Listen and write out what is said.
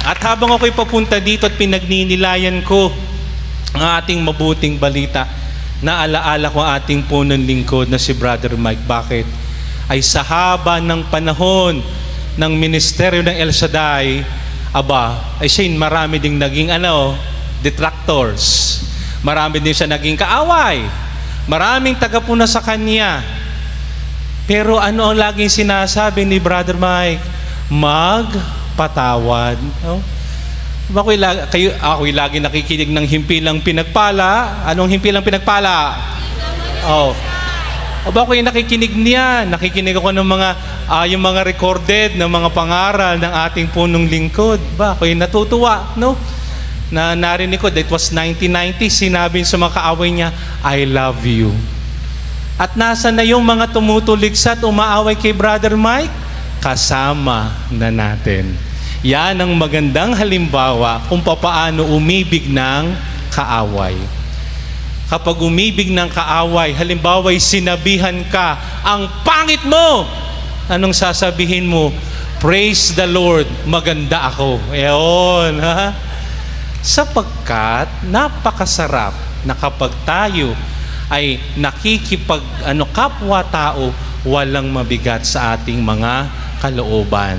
At habang ako'y papunta dito at pinagninilayan ko ang ating mabuting balita, naalaala ko ang ating punong lingkod na si Brother Mike. Bakit? Ay sa haba ng panahon ng ministeryo ng El Shaddai, ay siya marami ding naging detractors. Marami din siya naging kaaway. Maraming tagapuna sa kanya. Pero ano ang laging sinasabi ni Brother Mike? Magpatawad. Ako'y lagi nakikinig ng himpilang pinagpala. Anong himpilang pinagpala? Ako'y nakikinig niya. Nakikinig ako ng yung mga recorded ng mga pangaral ng ating punong lingkod. Ako'y natutuwa, no? Na narinig ko, that was 1990, sinabi sa mga kaaway niya, I love you. At nasa na yung mga tumutuligsa at umaaway kay Brother Mike? Kasama na natin. Yan ang magandang halimbawa kung papaano umibig ng kaaway. Kapag umibig ng kaaway, halimbawa sinabihan ka, ang pangit mo! Anong sasabihin mo? Praise the Lord, maganda ako. Eon, ha? Sapagkat napakasarap na kapag tayo ay kapwa-tao, walang mabigat sa ating mga kalooban.